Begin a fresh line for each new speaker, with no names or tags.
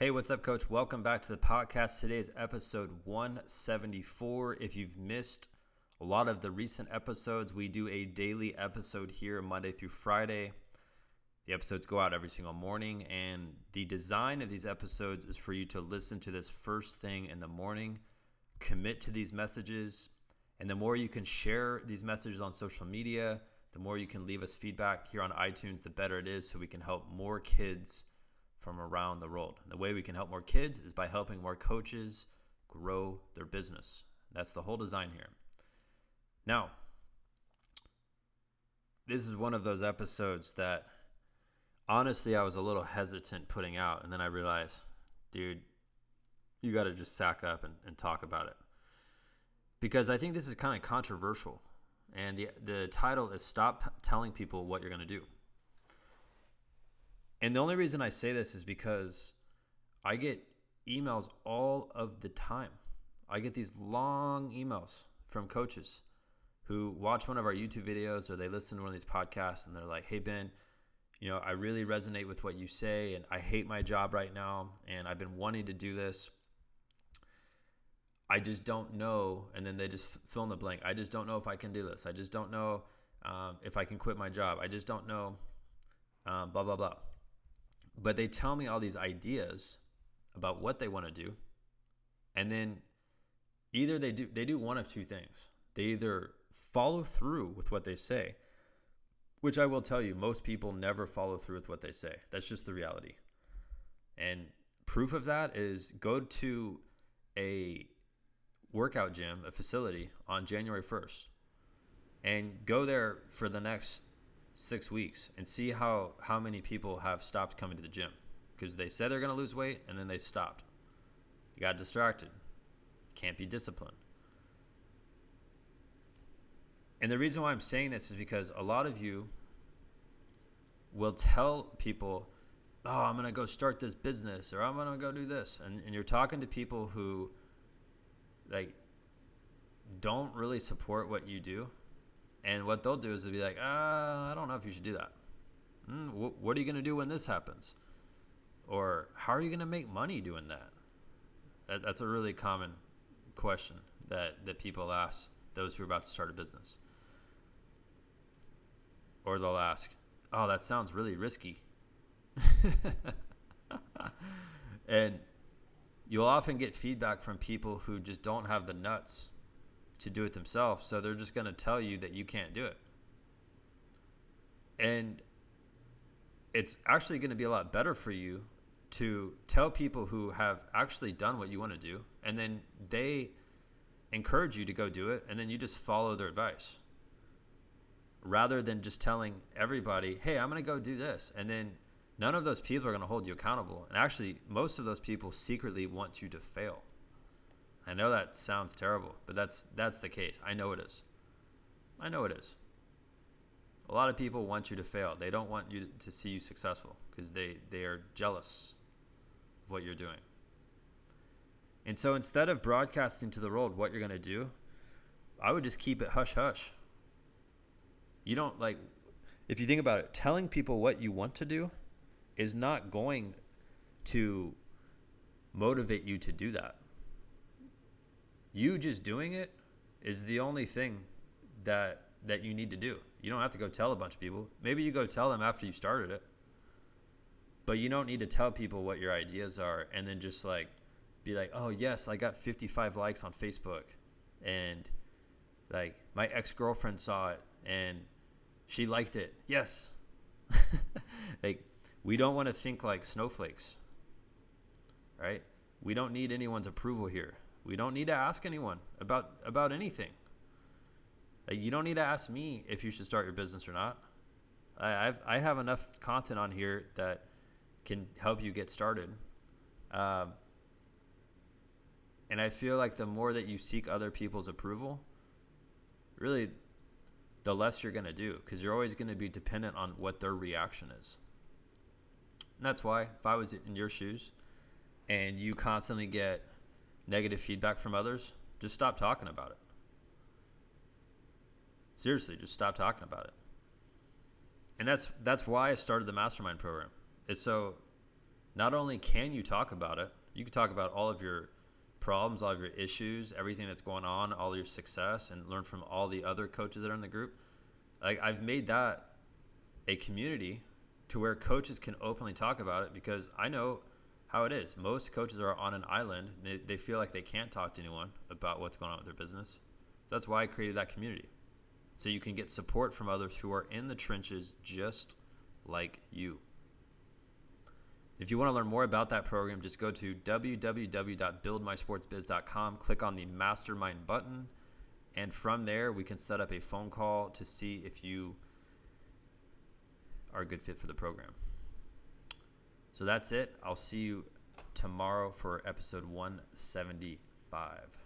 Hey, what's up, Coach? Welcome back to the podcast. Today is episode 174. If you've missed a lot of the recent episodes, we do a daily episode here Monday through Friday. The episodes go out every single morning, and the design of these episodes is for you to listen to this first thing in the morning, commit to these messages, and the more you can share these messages on social media, the more you can leave us feedback here on iTunes, the better it is, so we can help more kids from around the world. And the way we can help more kids is by helping more coaches grow their business. That's the whole design here. Now, this is one of those episodes that honestly I was a little hesitant putting out, and then I realized, dude, you got to just sack up and talk about it. Because I think this is kind of controversial. And the title is Stop Telling People What You're Going to Do. And the only reason I say this is because I get emails all of the time. I get these long emails from coaches who watch one of our YouTube videos or they listen to one of these podcasts and they're like, hey, Ben, I really resonate with what you say and I hate my job right now and I've been wanting to do this. I just don't know. And then they just fill in the blank. I just don't know if I can do this. I just don't know if I can quit my job. I just don't know, blah, blah, blah. But they tell me all these ideas about what they want to do. And then either they do one of two things. They either follow through with what they say, which I will tell you, most people never follow through with what they say. That's just the reality. And proof of that is go to a workout gym, a facility on January 1st and go there for the next 6 weeks and see how many people have stopped coming to the gym because they said they're going to lose weight and then they stopped. You got distracted. Can't be disciplined. And the reason why I'm saying this is because a lot of you will tell people, oh, I'm going to go start this business or I'm going to go do this. And you're talking to people who don't really support what you do. And what they'll do is they'll be like, I don't know if you should do that. What are you going to do when this happens? Or how are you going to make money doing that? That's a really common question that people ask those who are about to start a business. Or they'll ask, oh, that sounds really risky. And you'll often get feedback from people who just don't have the nuts to do it themselves, so they're just going to tell you that you can't do it. And it's actually going to be a lot better for you to tell people who have actually done what you want to do, and then they encourage you to go do it, and then you just follow their advice. Rather than just telling everybody, hey, I'm going to go do this, and then none of those people are going to hold you accountable. And actually, most of those people secretly want you to fail. I know that sounds terrible, but that's the case. I know it is. A lot of people want you to fail. They don't want you to see you successful because they are jealous of what you're doing. And so instead of broadcasting to the world what you're going to do, I would just keep it hush-hush. You don't if you think about it, telling people what you want to do is not going to motivate you to do that. You just doing it is the only thing that you need to do. You don't have to go tell a bunch of people. Maybe you go tell them after you started it. But you don't need to tell people what your ideas are and then just be like, oh, yes, I got 55 likes on Facebook. And my ex-girlfriend saw it and she liked it. Yes. We don't want to think like snowflakes, right? We don't need anyone's approval here. We don't need to ask anyone about anything. You don't need to ask me if you should start your business or not. I have enough content on here that can help you get started. And I feel like the more that you seek other people's approval, really the less you're going to do because you're always going to be dependent on what their reaction is. And that's why if I was in your shoes and you constantly get negative feedback from others, just stop talking about it. Seriously, just stop talking about it. And that's why I started the mastermind program. Is so not only can you talk about it, you can talk about all of your problems, all of your issues, everything that's going on, all your success, and learn from all the other coaches that are in the group. Like, I've made that a community to where coaches can openly talk about it, because I know how it is. Most coaches are on an island. They feel like they can't talk to anyone about what's going on with their business. That's why I created that community. So you can get support from others who are in the trenches just like you. If you want to learn more about that program, just go to www.buildmysportsbiz.com, click on the mastermind button, and from there we can set up a phone call to see if you are a good fit for the program. So that's it. I'll see you tomorrow for episode 175.